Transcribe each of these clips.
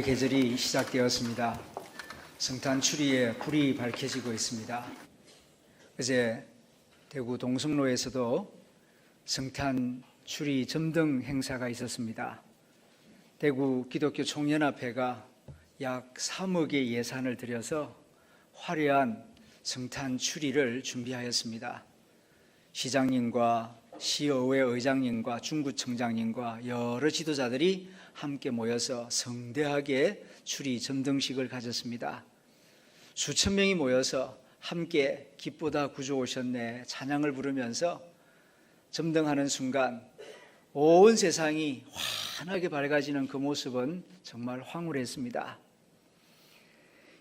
계절이 시작되었습니다. 성탄 추리에 불이 밝혀지고 있습니다. 어제 대구 동성로에서도 성탄 추리 점등 행사가 있었습니다. 대구 기독교 총연합회가 약 3억의 예산을 들여서 화려한 성탄 추리를 준비하였습니다. 시장님과 시의회 의장님과 중구청장님과 여러 지도자들이 함께 모여서 성대하게 추리 점등식을 가졌습니다. 수천 명이 모여서 함께 기쁘다 구주 오셨네 찬양을 부르면서 점등하는 순간 온 세상이 환하게 밝아지는 그 모습은 정말 황홀했습니다.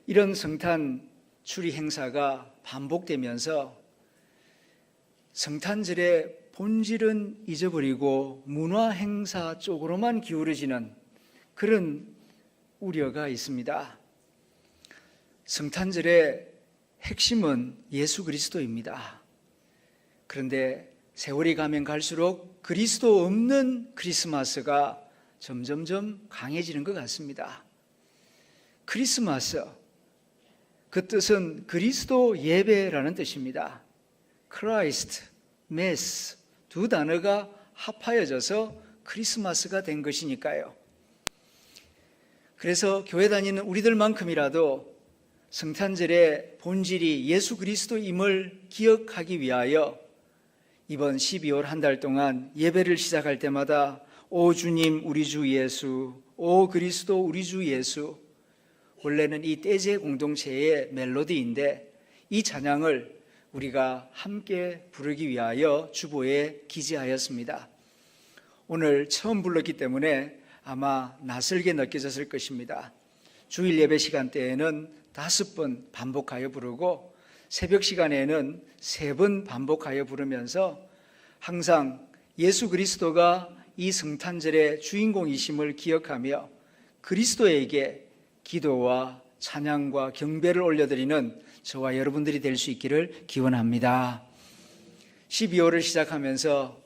이런 성탄 추리 행사가 반복되면서 성탄절의 본질은 잊어버리고 문화 행사 쪽으로만 기울어지는 그런 우려가 있습니다. 성탄절의 핵심은 예수 그리스도입니다. 그런데 세월이 가면 갈수록 그리스도 없는 크리스마스가 점점점 강해지는 것 같습니다. 크리스마스, 그 뜻은 그리스도 예배라는 뜻입니다. 크라이스트, 메스 두 단어가 합하여져서 크리스마스가 된 것이니까요. 그래서 교회 다니는 우리들만큼이라도 성탄절의 본질이 예수 그리스도임을 기억하기 위하여 이번 12월 한 달 동안 예배를 시작할 때마다 오 주님 우리 주 예수, 오 그리스도 우리 주 예수, 원래는 이 떼제 공동체의 멜로디인데 이 찬양을 우리가 함께 부르기 위하여 주보에 기재하였습니다. 오늘 처음 불렀기 때문에 아마 낯설게 느껴졌을 것입니다. 주일 예배 시간대에는 5번 반복하여 부르고 새벽 시간에는 3번 반복하여 부르면서 항상 예수 그리스도가 이 성탄절의 주인공이심을 기억하며 그리스도에게 기도와 찬양과 경배를 올려드리는 저와 여러분들이 될 수 있기를 기원합니다. 12월을 시작하면서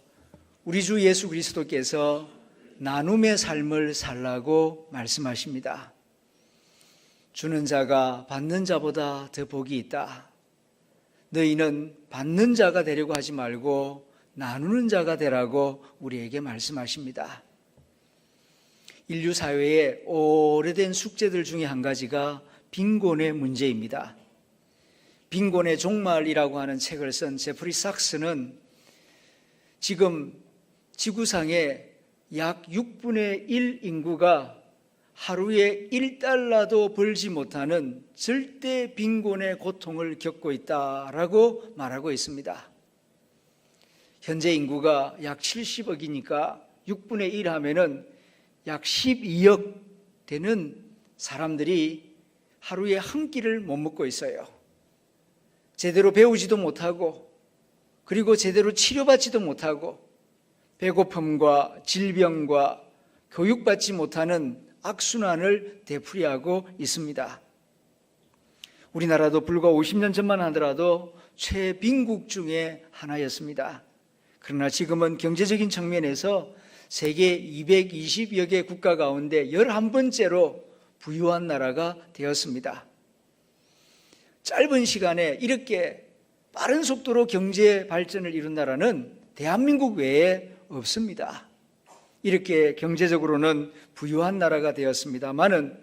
우리 주 예수 그리스도께서 나눔의 삶을 살라고 말씀하십니다. 주는 자가 받는 자보다 더 복이 있다. 너희는 받는 자가 되려고 하지 말고 나누는 자가 되라고 우리에게 말씀하십니다. 인류 사회의 오래된 숙제들 중에 한 가지가 빈곤의 문제입니다. 빈곤의 종말이라고 하는 책을 쓴 제프리 sak스는 지금 지구상의 약 6분의 1 인구가 하루에 1달러도 벌지 못하는 절대 빈곤의 고통을 겪고 있다라고 말하고 있습니다. 현재 인구가 약 70억이니까 6분의 1 하면은 약 12억 되는 사람들이 하루에 한 끼를 못 먹고 있어요. 제대로 배우지도 못하고 그리고 제대로 치료받지도 못하고 배고픔과 질병과 교육받지 못하는 악순환을 되풀이하고 있습니다. 우리나라도 불과 50년 전만 하더라도 최빈국 중에 하나였습니다. 그러나 지금은 경제적인 측면에서 세계 220여 개 국가 가운데 11번째로 부유한 나라가 되었습니다. 짧은 시간에 이렇게 빠른 속도로 경제 발전을 이룬 나라는 대한민국 외에 없습니다. 이렇게 경제적으로는 부유한 나라가 되었습니다만은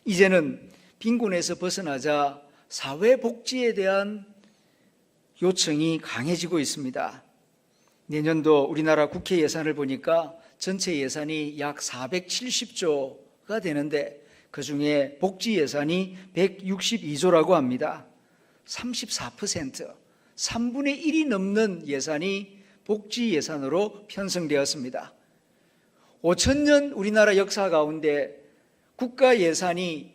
이제는 빈곤에서 벗어나자 사회복지에 대한 요청이 강해지고 있습니다. 내년도 우리나라 국회 예산을 보니까 전체 예산이 약 470조가 되는데 그중에 복지 예산이 162조라고 합니다. 34%, 3분의 1이 넘는 예산이 복지 예산으로 편성되었습니다. 5천년 우리나라 역사 가운데 국가 예산이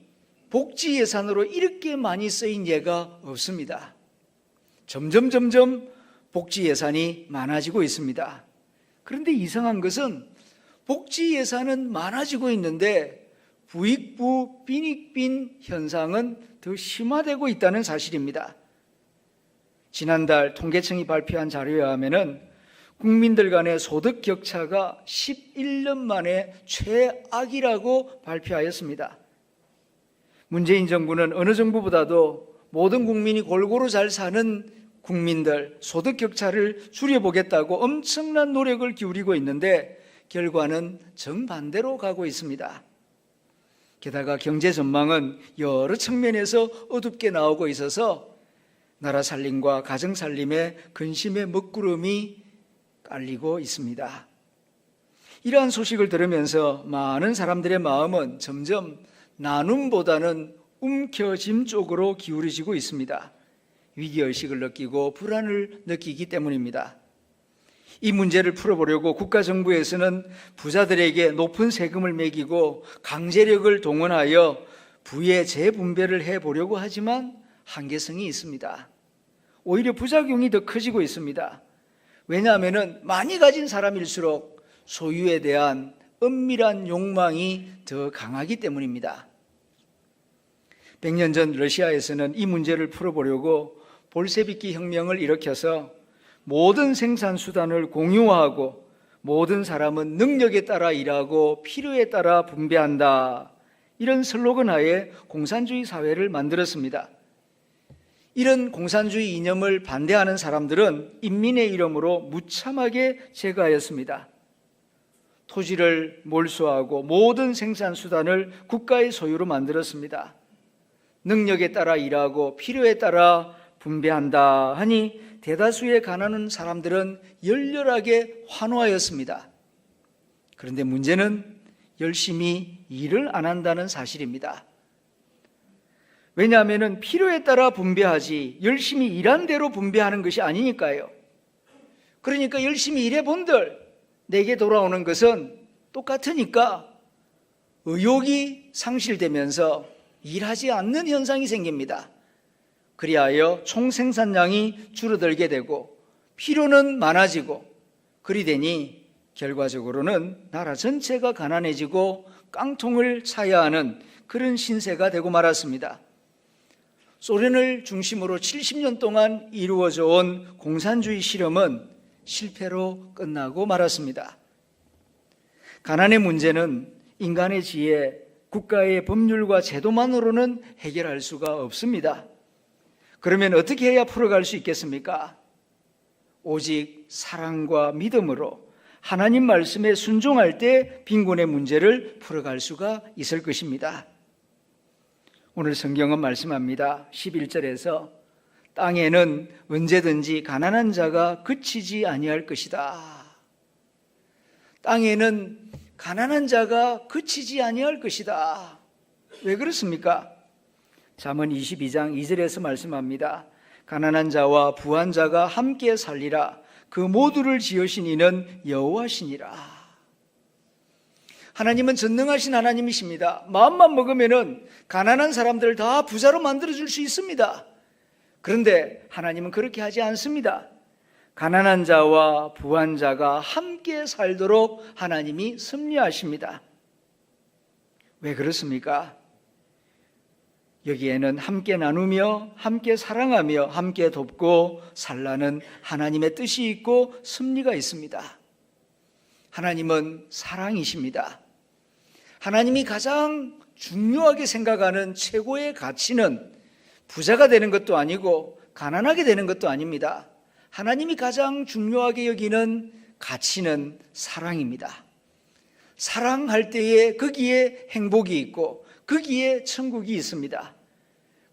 복지 예산으로 이렇게 많이 쓰인 예가 없습니다. 점점 복지 예산이 많아지고 있습니다. 그런데 이상한 것은 복지 예산은 많아지고 있는데 부익부 빈익빈 현상은 더 심화되고 있다는 사실입니다. 지난달 통계청이 발표한 자료에 하면은 국민들 간의 소득 격차가 11년 만에 최악이라고 발표하였습니다. 문재인 정부는 어느 정부보다도 모든 국민이 골고루 잘 사는 국민들 소득 격차를 줄여보겠다고 엄청난 노력을 기울이고 있는데 결과는 정반대로 가고 있습니다. 게다가 경제 전망은 여러 측면에서 어둡게 나오고 있어서 나라 살림과 가정 살림에 근심의 먹구름이 깔리고 있습니다. 이러한 소식을 들으면서 많은 사람들의 마음은 점점 나눔보다는 움켜짐 쪽으로 기울어지고 있습니다. 위기의식을 느끼고 불안을 느끼기 때문입니다. 이 문제를 풀어보려고 국가정부에서는 부자들에게 높은 세금을 매기고 강제력을 동원하여 부의 재분배를 해보려고 하지만 한계성이 있습니다. 오히려 부작용이 더 커지고 있습니다. 왜냐하면 많이 가진 사람일수록 소유에 대한 은밀한 욕망이 더 강하기 때문입니다. 100년 전 러시아에서는 이 문제를 풀어보려고 볼셰비키 혁명을 일으켜서 모든 생산수단을 공유화하고 모든 사람은 능력에 따라 일하고 필요에 따라 분배한다, 이런 슬로건 하에 공산주의 사회를 만들었습니다. 이런 공산주의 이념을 반대하는 사람들은 인민의 이름으로 무참하게 제거하였습니다. 토지를 몰수하고 모든 생산수단을 국가의 소유로 만들었습니다. 능력에 따라 일하고 필요에 따라 분배한다 하니 대다수의 가난한 사람들은 열렬하게 환호하였습니다. 그런데 문제는 열심히 일을 안 한다는 사실입니다. 왜냐하면 필요에 따라 분배하지 열심히 일한 대로 분배하는 것이 아니니까요. 그러니까 열심히 일해본들 내게 돌아오는 것은 똑같으니까 의욕이 상실되면서 일하지 않는 현상이 생깁니다. 그리하여 총생산량이 줄어들게 되고 필요는 많아지고 그리 되니 결과적으로는 나라 전체가 가난해지고 깡통을 차야 하는 그런 신세가 되고 말았습니다. 소련을 중심으로 70년 동안 이루어져 온 공산주의 실험은 실패로 끝나고 말았습니다. 가난의 문제는 인간의 지혜, 국가의 법률과 제도만으로는 해결할 수가 없습니다. 그러면 어떻게 해야 풀어갈 수 있겠습니까? 오직 사랑과 믿음으로 하나님 말씀에 순종할 때 빈곤의 문제를 풀어갈 수가 있을 것입니다. 오늘 성경은 말씀합니다. 11절에서 땅에는 언제든지 가난한 자가 그치지 아니할 것이다. 땅에는 가난한 자가 그치지 아니할 것이다. 왜 그렇습니까? 잠언 22장 2절에서 말씀합니다. 가난한 자와 부한 자가 함께 살리라. 그 모두를 지으신 이는 여호와시니라. 하나님은 전능하신 하나님이십니다. 마음만 먹으면은 가난한 사람들을 다 부자로 만들어줄 수 있습니다. 그런데 하나님은 그렇게 하지 않습니다. 가난한 자와 부한 자가 함께 살도록 하나님이 섭리하십니다. 왜 그렇습니까? 여기에는 함께 나누며 함께 사랑하며 함께 돕고 살라는 하나님의 뜻이 있고 섭리가 있습니다. 하나님은 사랑이십니다. 하나님이 가장 중요하게 생각하는 최고의 가치는 부자가 되는 것도 아니고 가난하게 되는 것도 아닙니다. 하나님이 가장 중요하게 여기는 가치는 사랑입니다. 사랑할 때에 거기에 행복이 있고 거기에 천국이 있습니다.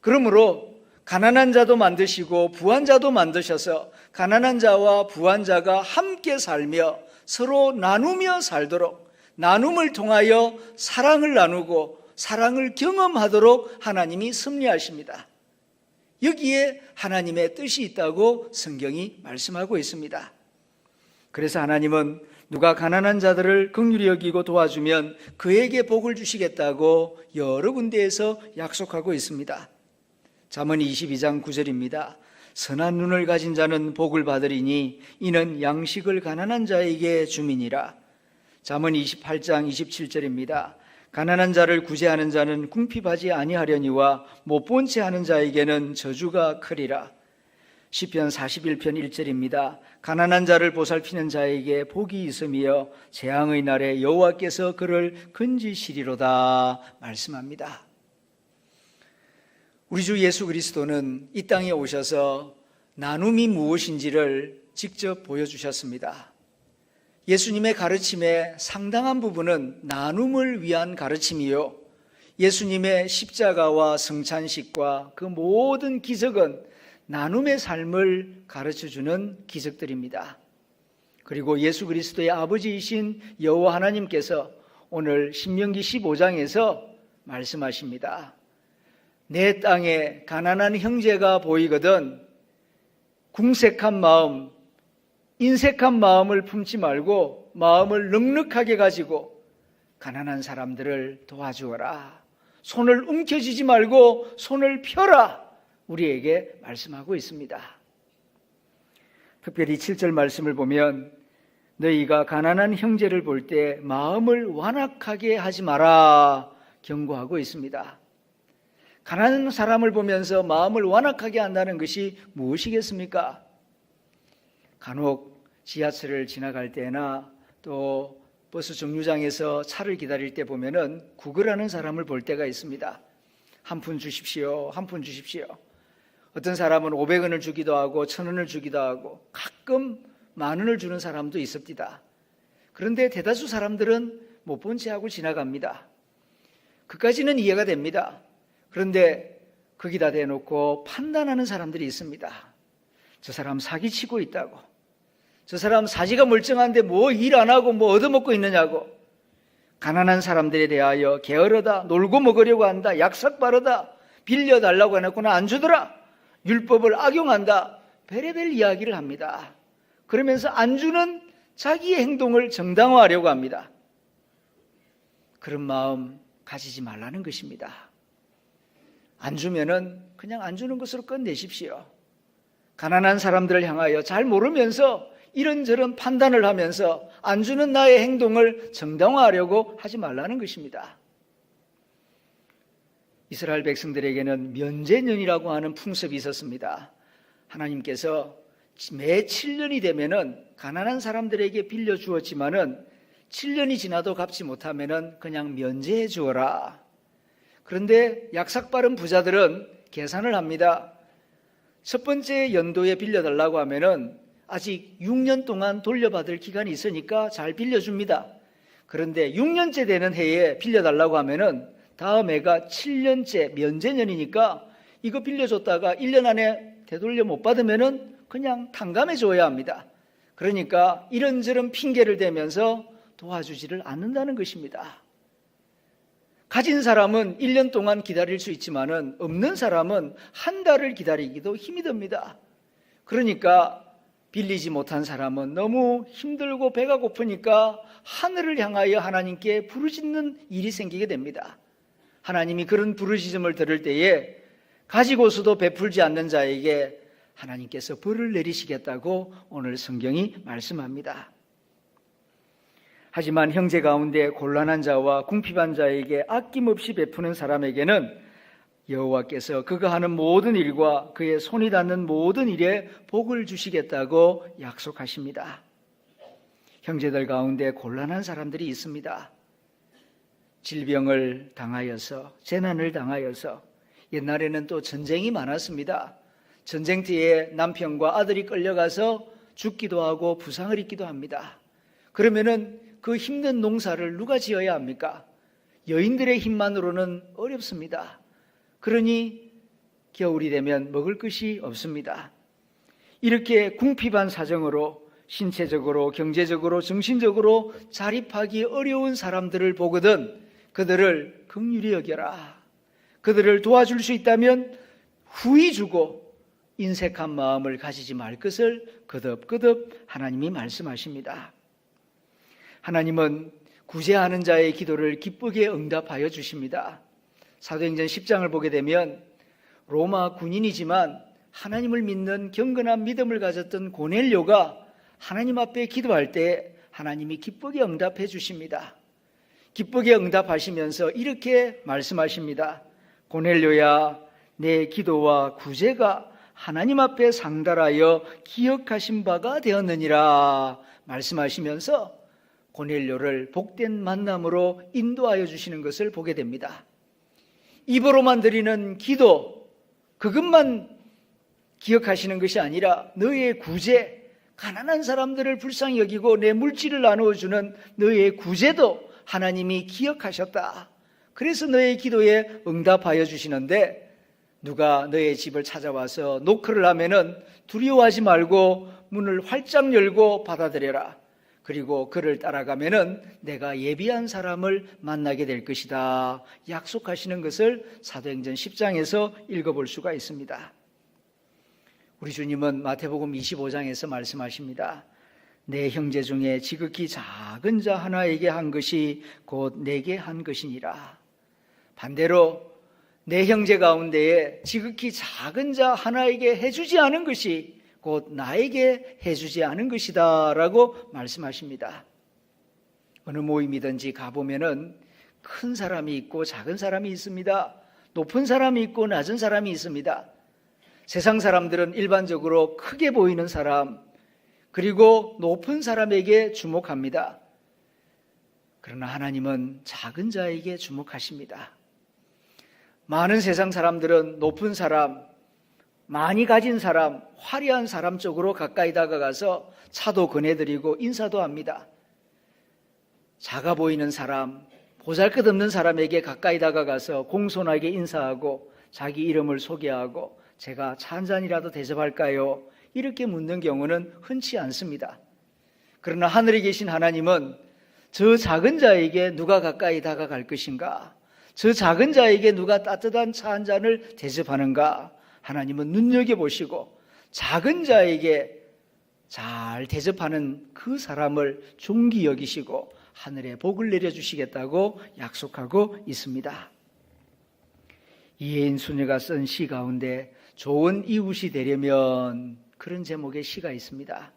그러므로 가난한 자도 만드시고 부한 자도 만드셔서 가난한 자와 부한 자가 함께 살며 서로 나누며 살도록, 나눔을 통하여 사랑을 나누고 사랑을 경험하도록 하나님이 섭리하십니다. 여기에 하나님의 뜻이 있다고 성경이 말씀하고 있습니다. 그래서 하나님은 누가 가난한 자들을 긍휼히 여기고 도와주면 그에게 복을 주시겠다고 여러 군데에서 약속하고 있습니다. 잠언 22장 9절입니다. 선한 눈을 가진 자는 복을 받으리니 이는 양식을 가난한 자에게 주민이라. 잠언 28장 27절입니다. 가난한 자를 구제하는 자는 궁핍하지 아니하려니와 못 본 채 하는 자에게는 저주가 크리라. 시편 41편 1절입니다. 가난한 자를 보살피는 자에게 복이 있으며 재앙의 날에 여호와께서 그를 건지시리로다 말씀합니다. 우리 주 예수 그리스도는 이 땅에 오셔서 나눔이 무엇인지를 직접 보여주셨습니다. 예수님의 가르침의 상당한 부분은 나눔을 위한 가르침이요, 예수님의 십자가와 성찬식과 그 모든 기적은 나눔의 삶을 가르쳐주는 기적들입니다. 그리고 예수 그리스도의 아버지이신 여호와 하나님께서 오늘 신명기 15장에서 말씀하십니다. 내 땅에 가난한 형제가 보이거든 궁색한 마음, 인색한 마음을 품지 말고 마음을 넉넉하게 가지고 가난한 사람들을 도와주어라. 손을 움켜쥐지 말고 손을 펴라. 우리에게 말씀하고 있습니다. 특별히 7절 말씀을 보면 너희가 가난한 형제를 볼 때 마음을 완악하게 하지 마라 경고하고 있습니다. 가난한 사람을 보면서 마음을 완악하게 한다는 것이 무엇이겠습니까? 간혹 지하철을 지나갈 때나 또 버스 정류장에서 차를 기다릴 때 보면은 구걸하는 사람을 볼 때가 있습니다. 한 푼 주십시오, 한 푼 주십시오. 어떤 사람은 500원을 주기도 하고 1000원을 주기도 하고 가끔 10,000원을 주는 사람도 있습니다. 그런데 대다수 사람들은 못 본 채 하고 지나갑니다. 그까지는 이해가 됩니다. 그런데 거기다 대놓고 판단하는 사람들이 있습니다. 저 사람 사기치고 있다고, 저 사람 사지가 멀쩡한데 뭐 일 안 하고 뭐 얻어먹고 있느냐고, 가난한 사람들에 대하여 게으르다, 놀고 먹으려고 한다, 약삭빠르다, 빌려달라고 해놓고는 안 주더라, 율법을 악용한다, 별의별 이야기를 합니다. 그러면서 안 주는 자기의 행동을 정당화하려고 합니다. 그런 마음 가지지 말라는 것입니다. 안 주면은 그냥 안 주는 것으로 끝내십시오. 가난한 사람들을 향하여 잘 모르면서 이런저런 판단을 하면서 안 주는 나의 행동을 정당화하려고 하지 말라는 것입니다. 이스라엘 백성들에게는 면제년이라고 하는 풍습이 있었습니다. 하나님께서 매 7년이 되면은 가난한 사람들에게 빌려 주었지만은 7년이 지나도 갚지 못하면은 그냥 면제해 주어라. 그런데 약삭빠른 부자들은 계산을 합니다. 첫 번째 연도에 빌려달라고 하면은 아직 6년 동안 돌려받을 기간이 있으니까 잘 빌려줍니다. 그런데 6년째 되는 해에 빌려달라고 하면은 다음 해가 7년째 면제년이니까 이거 빌려줬다가 1년 안에 되돌려 못 받으면은 그냥 탕감해 줘야 합니다. 그러니까 이런저런 핑계를 대면서 도와주지를 않는다는 것입니다. 가진 사람은 1년 동안 기다릴 수 있지만은 없는 사람은 한 달을 기다리기도 힘이 듭니다. 그러니까 빌리지 못한 사람은 너무 힘들고 배가 고프니까 하늘을 향하여 하나님께 부르짖는 일이 생기게 됩니다. 하나님이 그런 부르짖음을 들을 때에 가지고서도 베풀지 않는 자에게 하나님께서 벌을 내리시겠다고 오늘 성경이 말씀합니다. 하지만 형제 가운데 곤란한 자와 궁핍한 자에게 아낌없이 베푸는 사람에게는 여호와께서 그가 하는 모든 일과 그의 손이 닿는 모든 일에 복을 주시겠다고 약속하십니다. 형제들 가운데 곤란한 사람들이 있습니다. 질병을 당하여서, 재난을 당하여서, 옛날에는 또 전쟁이 많았습니다. 전쟁터에 남편과 아들이 끌려가서 죽기도 하고 부상을 입기도 합니다. 그러면은 그 힘든 농사를 누가 지어야 합니까? 여인들의 힘만으로는 어렵습니다. 그러니 겨울이 되면 먹을 것이 없습니다. 이렇게 궁핍한 사정으로 신체적으로, 경제적으로, 정신적으로 자립하기 어려운 사람들을 보거든 그들을 긍휼히 여겨라. 그들을 도와줄 수 있다면 후히 주고 인색한 마음을 가지지 말 것을 거듭거듭 하나님이 말씀하십니다. 하나님은 구제하는 자의 기도를 기쁘게 응답하여 주십니다. 사도행전 10장을 보게 되면 로마 군인이지만 하나님을 믿는 경건한 믿음을 가졌던 고넬료가 하나님 앞에 기도할 때 하나님이 기쁘게 응답해 주십니다. 기쁘게 응답하시면서 이렇게 말씀하십니다. 고넬료야, 내 기도와 구제가 하나님 앞에 상달하여 기억하신 바가 되었느니라 말씀하시면서 고넬료를 복된 만남으로 인도하여 주시는 것을 보게 됩니다. 입으로만 드리는 기도, 그것만 기억하시는 것이 아니라 너의 구제, 가난한 사람들을 불쌍히 여기고 내 물질을 나누어주는 너의 구제도 하나님이 기억하셨다. 그래서 너의 기도에 응답하여 주시는데, 누가 너의 집을 찾아와서 노크를 하면은 두려워하지 말고 문을 활짝 열고 받아들여라. 그리고 그를 따라가면은 내가 예비한 사람을 만나게 될 것이다. 약속하시는 것을 사도행전 10장에서 읽어볼 수가 있습니다. 우리 주님은 마태복음 25장에서 말씀하십니다. 내 형제 중에 지극히 작은 자 하나에게 한 것이 곧 내게 한 것이니라. 반대로 내 형제 가운데에 지극히 작은 자 하나에게 해주지 않은 것이 곧 나에게 해주지 않은 것이다 라고 말씀하십니다. 어느 모임이든지 가보면은 큰 사람이 있고 작은 사람이 있습니다. 높은 사람이 있고 낮은 사람이 있습니다. 세상 사람들은 일반적으로 크게 보이는 사람, 그리고 높은 사람에게 주목합니다. 그러나 하나님은 작은 자에게 주목하십니다. 많은 세상 사람들은 높은 사람, 많이 가진 사람, 화려한 사람 쪽으로 가까이 다가가서 차도 권해드리고 인사도 합니다. 작아 보이는 사람, 보잘것없는 사람에게 가까이 다가가서 공손하게 인사하고 자기 이름을 소개하고 제가 차 한 잔이라도 대접할까요? 이렇게 묻는 경우는 흔치 않습니다. 그러나 하늘에 계신 하나님은 저 작은 자에게 누가 가까이 다가갈 것인가? 저 작은 자에게 누가 따뜻한 차 한 잔을 대접하는가? 하나님은 눈여겨보시고 작은 자에게 잘 대접하는 그 사람을 존귀 여기시고 하늘에 복을 내려주시겠다고 약속하고 있습니다. 이혜인 수녀가 쓴 시 가운데 좋은 이웃이 되려면 그런 제목의 시가 있습니다.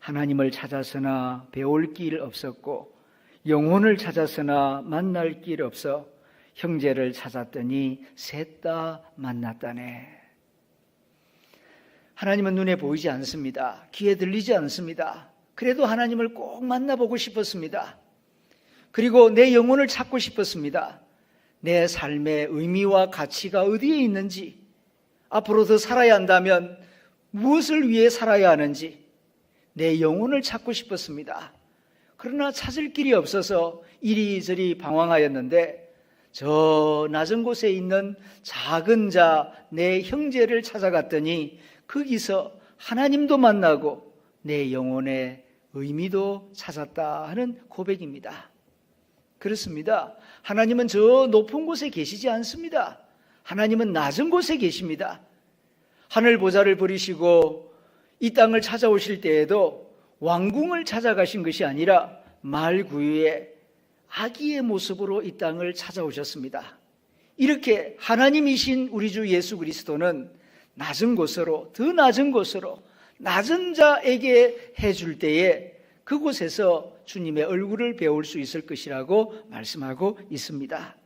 하나님을 찾아서나 배울 길 없었고 영혼을 찾아서나 만날 길 없어 형제를 찾았더니 셋 다 만났다네. 하나님은 눈에 보이지 않습니다. 귀에 들리지 않습니다. 그래도 하나님을 꼭 만나보고 싶었습니다. 그리고 내 영혼을 찾고 싶었습니다. 내 삶의 의미와 가치가 어디에 있는지, 앞으로 더 살아야 한다면 무엇을 위해 살아야 하는지 내 영혼을 찾고 싶었습니다. 그러나 찾을 길이 없어서 이리저리 방황하였는데 저 낮은 곳에 있는 작은 자 내 형제를 찾아갔더니 거기서 하나님도 만나고 내 영혼의 의미도 찾았다 하는 고백입니다. 그렇습니다. 하나님은 저 높은 곳에 계시지 않습니다. 하나님은 낮은 곳에 계십니다. 하늘 보좌를 버리시고 이 땅을 찾아오실 때에도 왕궁을 찾아가신 것이 아니라 말구유의 아기의 모습으로 이 땅을 찾아오셨습니다. 이렇게 하나님이신 우리 주 예수 그리스도는 낮은 곳으로, 더 낮은 곳으로 낮은 자에게 해줄 때에 그곳에서 주님의 얼굴을 배울 수 있을 것이라고 말씀하고 있습니다.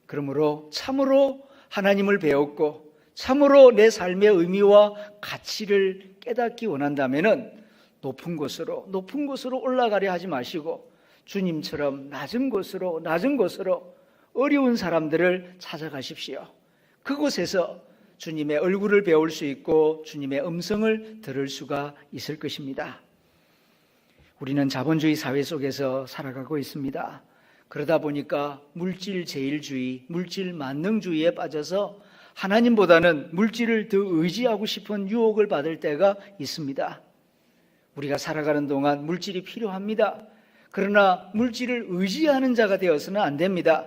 그러므로 참으로 하나님을 배웠고 참으로 내 삶의 의미와 가치를 깨닫기 원한다면 높은 곳으로 올라가려 하지 마시고 주님처럼 낮은 곳으로 어려운 사람들을 찾아가십시오. 그곳에서 주님의 얼굴을 배울 수 있고 주님의 음성을 들을 수가 있을 것입니다. 우리는 자본주의 사회 속에서 살아가고 있습니다. 그러다 보니까 물질 제일주의, 물질 만능주의에 빠져서 하나님보다는 물질을 더 의지하고 싶은 유혹을 받을 때가 있습니다. 우리가 살아가는 동안 물질이 필요합니다. 그러나 물질을 의지하는 자가 되어서는 안 됩니다.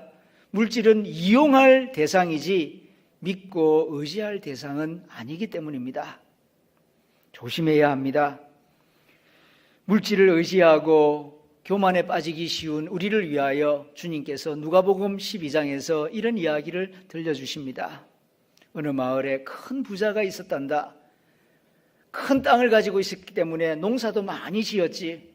물질은 이용할 대상이지 믿고 의지할 대상은 아니기 때문입니다. 조심해야 합니다. 물질을 의지하고 교만에 빠지기 쉬운 우리를 위하여 주님께서 누가복음 12장에서 이런 이야기를 들려주십니다. 어느 마을에 큰 부자가 있었단다. 큰 땅을 가지고 있었기 때문에 농사도 많이 지었지.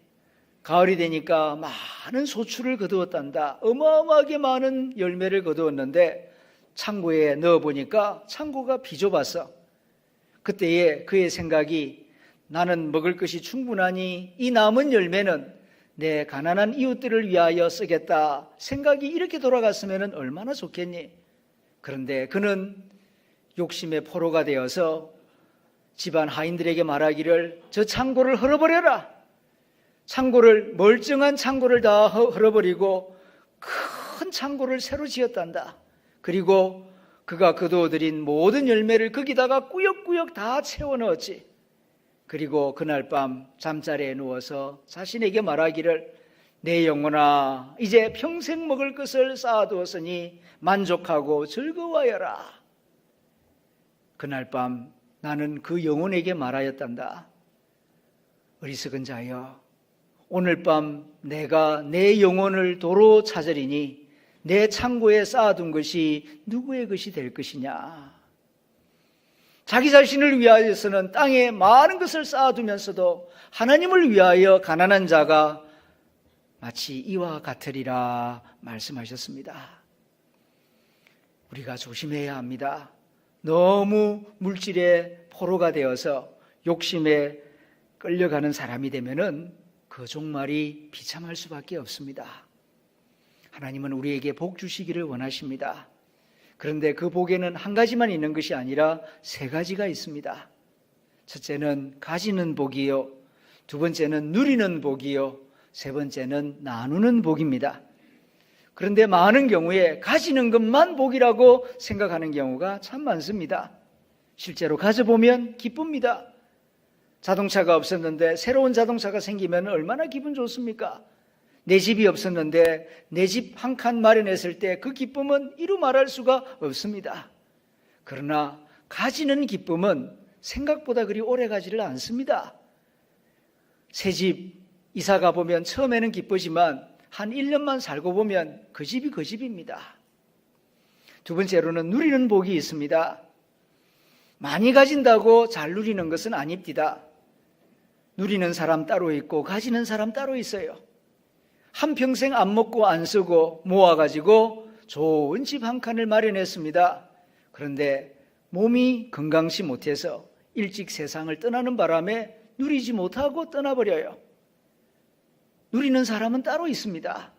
가을이 되니까 많은 소출을 거두었단다. 어마어마하게 많은 열매를 거두었는데 창고에 넣어보니까 창고가 비좁았어. 그때에 그의 생각이 나는 먹을 것이 충분하니 이 남은 열매는 내 가난한 이웃들을 위하여 쓰겠다. 생각이 이렇게 돌아갔으면 얼마나 좋겠니? 그런데 그는 욕심의 포로가 되어서 집안 하인들에게 말하기를 저 창고를 헐어버려라. 멀쩡한 창고를 다 헐어버리고 큰 창고를 새로 지었단다. 그리고 그가 거두어들인 모든 열매를 거기다가 꾸역꾸역 다 채워 넣었지. 그리고 그날 밤 잠자리에 누워서 자신에게 말하기를 내 영혼아 이제 평생 먹을 것을 쌓아두었으니 만족하고 즐거워하여라. 그날 밤 나는 그 영혼에게 말하였단다. 어리석은 자여, 오늘 밤 내가 내 영혼을 도로 찾으리니 내 창고에 쌓아둔 것이 누구의 것이 될 것이냐. 자기 자신을 위하여서는 땅에 많은 것을 쌓아두면서도 하나님을 위하여 가난한 자가 마치 이와 같으리라 말씀하셨습니다. 우리가 조심해야 합니다. 너무 물질의 포로가 되어서 욕심에 끌려가는 사람이 되면은 그 종말이 비참할 수밖에 없습니다. 하나님은 우리에게 복 주시기를 원하십니다. 그런데 그 복에는 한 가지만 있는 것이 아니라 세 가지가 있습니다. 첫째는 가지는 복이요, 두 번째는 누리는 복이요, 세 번째는 나누는 복입니다. 그런데 많은 경우에 가지는 것만 복이라고 생각하는 경우가 참 많습니다. 실제로 가져보면 기쁩니다. 자동차가 없었는데 새로운 자동차가 생기면 얼마나 기분 좋습니까? 내 집이 없었는데 내 집 한 칸 마련했을 때 그 기쁨은 이루 말할 수가 없습니다. 그러나 가지는 기쁨은 생각보다 그리 오래 가지를 않습니다. 새 집 이사 가보면 처음에는 기쁘지만 한 1년만 살고 보면 그 집이 그 집입니다. 두 번째로는 누리는 복이 있습니다. 많이 가진다고 잘 누리는 것은 아닙니다. 누리는 사람 따로 있고 가지는 사람 따로 있어요. 한평생 안 먹고 안 쓰고 모아가지고 좋은 집 한 칸을 마련했습니다. 그런데 몸이 건강치 못해서 일찍 세상을 떠나는 바람에 누리지 못하고 떠나버려요. 누리는 사람은 따로 있습니다.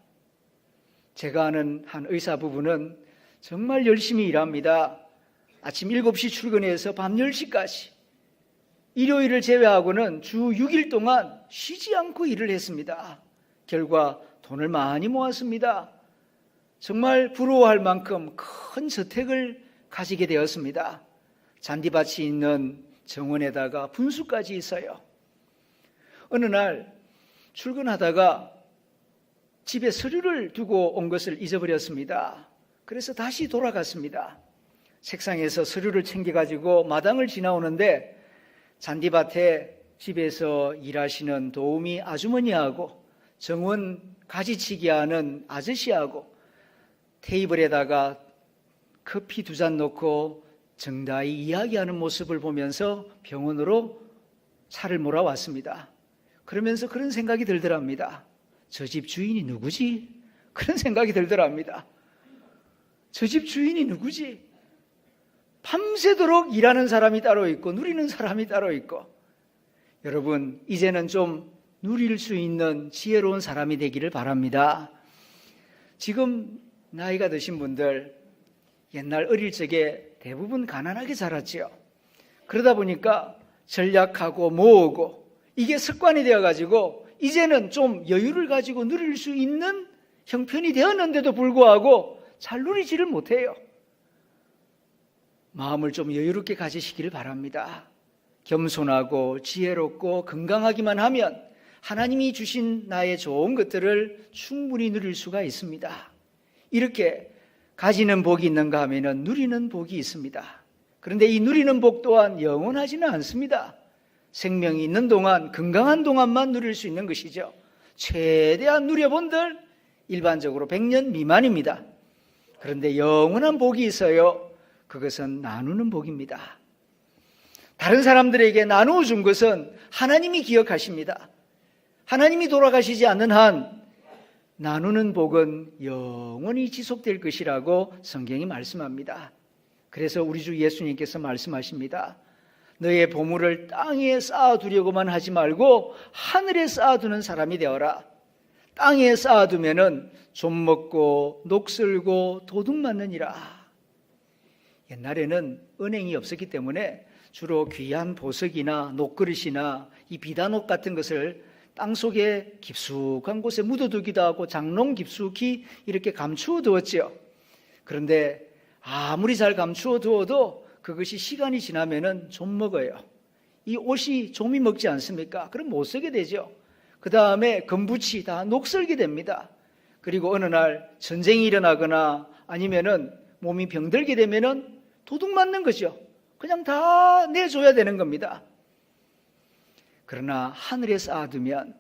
제가 아는 한 의사 부부는 정말 열심히 일합니다. 아침 7시 출근해서 밤 10시까지. 일요일을 제외하고는 주 6일 동안 쉬지 않고 일을 했습니다. 결과 돈을 많이 모았습니다. 정말 부러워할 만큼 큰 저택을 가지게 되었습니다. 잔디밭이 있는 정원에다가 분수까지 있어요. 어느 날 출근하다가 집에 서류를 두고 온 것을 잊어버렸습니다. 그래서 다시 돌아갔습니다. 책상에서 서류를 챙겨가지고 마당을 지나오는데 잔디밭에 집에서 일하시는 도우미 아주머니하고 정원 가지치기 하는 아저씨하고 테이블에다가 커피 2잔 놓고 정다히 이야기하는 모습을 보면서 병원으로 차를 몰아왔습니다. 그러면서 그런 생각이 들더랍니다. 저 집 주인이 누구지? 그런 생각이 들더랍니다. 저 집 주인이 누구지? 밤새도록 일하는 사람이 따로 있고 누리는 사람이 따로 있고, 여러분 이제는 좀 누릴 수 있는 지혜로운 사람이 되기를 바랍니다. 지금 나이가 드신 분들 옛날 어릴 적에 대부분 가난하게 자랐지요. 그러다 보니까 전략하고 모으고 이게 습관이 되어가지고 이제는 좀 여유를 가지고 누릴 수 있는 형편이 되었는데도 불구하고 잘 누리지를 못해요. 마음을 좀 여유롭게 가지시기를 바랍니다. 겸손하고 지혜롭고 건강하기만 하면 하나님이 주신 나의 좋은 것들을 충분히 누릴 수가 있습니다. 이렇게 가지는 복이 있는가 하면 누리는 복이 있습니다. 그런데 이 누리는 복 또한 영원하지는 않습니다. 생명이 있는 동안, 건강한 동안만 누릴 수 있는 것이죠. 최대한 누려본들 일반적으로 100년 미만입니다. 그런데 영원한 복이 있어요. 그것은 나누는 복입니다. 다른 사람들에게 나누어 준 것은 하나님이 기억하십니다. 하나님이 돌아가시지 않는 한 나누는 복은 영원히 지속될 것이라고 성경이 말씀합니다. 그래서 우리 주 예수님께서 말씀하십니다. 너의 보물을 땅에 쌓아두려고만 하지 말고 하늘에 쌓아두는 사람이 되어라. 땅에 쌓아두면은 좀 먹고 녹슬고 도둑 맞느니라. 옛날에는 은행이 없었기 때문에 주로 귀한 보석이나 녹그릇이나 이 비단옷 같은 것을 땅속에 깊숙한 곳에 묻어두기도 하고 장롱 깊숙이 이렇게 감추어 두었지요. 그런데 아무리 잘 감추어 두어도 그것이 시간이 지나면은 좀 먹어요. 이 옷이 좀이 먹지 않습니까? 그럼 못 쓰게 되죠. 그 다음에 금붙이 다 녹슬게 됩니다. 그리고 어느 날 전쟁이 일어나거나 아니면은 몸이 병들게 되면은 도둑 맞는 거죠. 그냥 다 내줘야 되는 겁니다. 그러나 하늘에 쌓아두면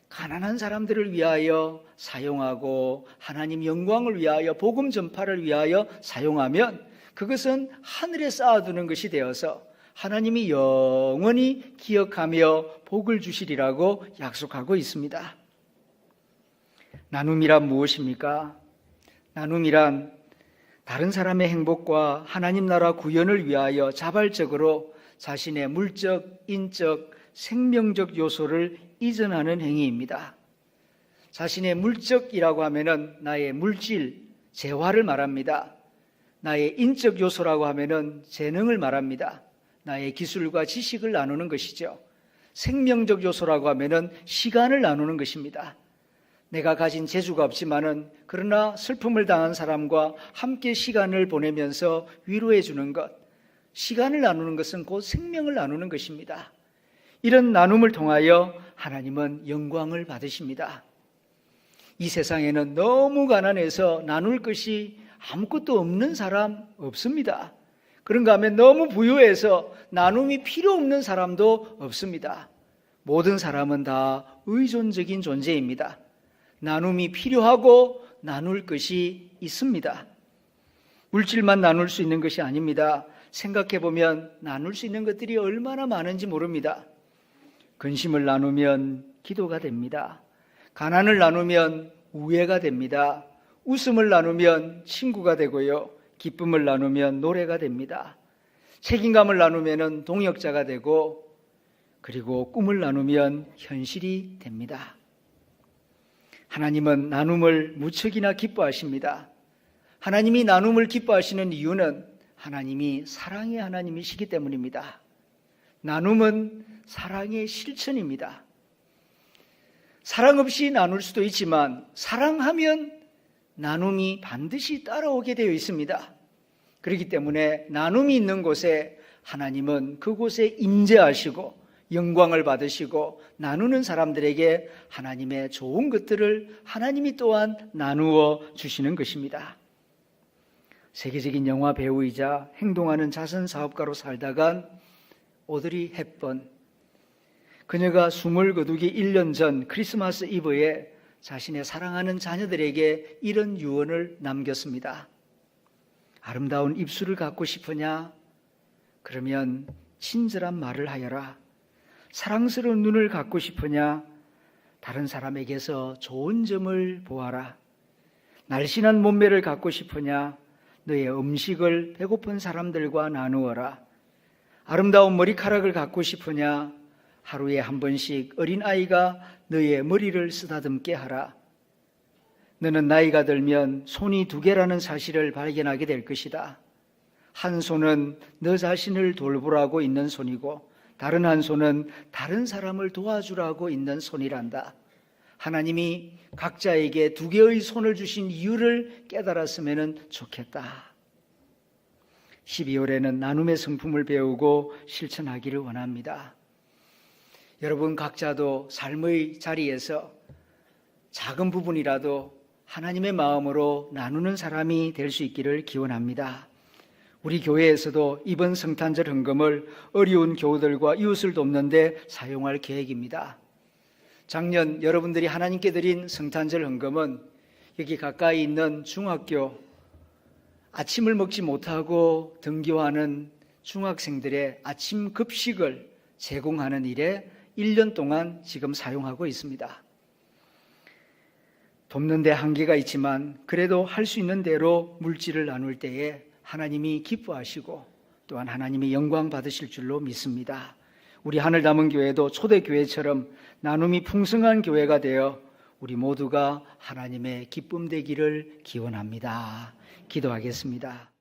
가난한 사람들을 위하여 사용하고 하나님 영광을 위하여 복음 전파를 위하여 사용하면 그것은 하늘에 쌓아두는 것이 되어서 하나님이 영원히 기억하며 복을 주시리라고 약속하고 있습니다. 나눔이란 무엇입니까? 나눔이란 다른 사람의 행복과 하나님 나라 구현을 위하여 자발적으로 자신의 물적, 인적, 생명적 요소를 이전하는 행위입니다. 자신의 물적이라고 하면은 나의 물질, 재화를 말합니다. 나의 인적 요소라고 하면은 재능을 말합니다. 나의 기술과 지식을 나누는 것이죠. 생명적 요소라고 하면은 시간을 나누는 것입니다. 내가 가진 재주가 없지만은 그러나 슬픔을 당한 사람과 함께 시간을 보내면서 위로해 주는 것, 시간을 나누는 것은 곧 생명을 나누는 것입니다. 이런 나눔을 통하여 하나님은 영광을 받으십니다. 이 세상에는 너무 가난해서 나눌 것이 아무것도 없는 사람 없습니다. 그런가 하면 너무 부유해서 나눔이 필요 없는 사람도 없습니다. 모든 사람은 다 의존적인 존재입니다. 나눔이 필요하고 나눌 것이 있습니다. 물질만 나눌 수 있는 것이 아닙니다. 생각해보면 나눌 수 있는 것들이 얼마나 많은지 모릅니다. 근심을 나누면 기도가 됩니다. 가난을 나누면 우애가 됩니다. 웃음을 나누면 친구가 되고요. 기쁨을 나누면 노래가 됩니다. 책임감을 나누면 동역자가 되고 그리고 꿈을 나누면 현실이 됩니다. 하나님은 나눔을 무척이나 기뻐하십니다. 하나님이 나눔을 기뻐하시는 이유는 하나님이 사랑의 하나님이시기 때문입니다. 나눔은 사랑의 실천입니다. 사랑 없이 나눌 수도 있지만 사랑하면 나눔이 반드시 따라오게 되어 있습니다. 그렇기 때문에 나눔이 있는 곳에 하나님은 그곳에 임재하시고 영광을 받으시고 나누는 사람들에게 하나님의 좋은 것들을 하나님이 또한 나누어 주시는 것입니다. 세계적인 영화 배우이자 행동하는 자선사업가로 살다간 오드리 헵번, 그녀가 숨을 거두기 1년 전 크리스마스 이브에 자신의 사랑하는 자녀들에게 이런 유언을 남겼습니다. 아름다운 입술을 갖고 싶으냐? 그러면 친절한 말을 하여라. 사랑스러운 눈을 갖고 싶으냐? 다른 사람에게서 좋은 점을 보아라. 날씬한 몸매를 갖고 싶으냐? 너의 음식을 배고픈 사람들과 나누어라. 아름다운 머리카락을 갖고 싶으냐? 하루에 한 번씩 어린아이가 너의 머리를 쓰다듬게 하라. 너는 나이가 들면 손이 2개라는 사실을 발견하게 될 것이다. 한 손은 너 자신을 돌보라고 있는 손이고 다른 한 손은 다른 사람을 도와주라고 있는 손이란다. 하나님이 각자에게 2개의 손을 주신 이유를 깨달았으면 좋겠다. 12월에는 나눔의 성품을 배우고 실천하기를 원합니다. 여러분 각자도 삶의 자리에서 작은 부분이라도 하나님의 마음으로 나누는 사람이 될 수 있기를 기원합니다. 우리 교회에서도 이번 성탄절 헌금을 어려운 교우들과 이웃을 돕는 데 사용할 계획입니다. 작년 여러분들이 하나님께 드린 성탄절 헌금은 여기 가까이 있는 중학교, 아침을 먹지 못하고 등교하는 중학생들의 아침 급식을 제공하는 일에 1년 동안 지금 사용하고 있습니다. 돕는 데 한계가 있지만 그래도 할 수 있는 대로 물질을 나눌 때에 하나님이 기뻐하시고 또한 하나님이 영광 받으실 줄로 믿습니다. 우리 하늘담은교회도 초대교회처럼 나눔이 풍성한 교회가 되어 우리 모두가 하나님의 기쁨 되기를 기원합니다. 기도하겠습니다.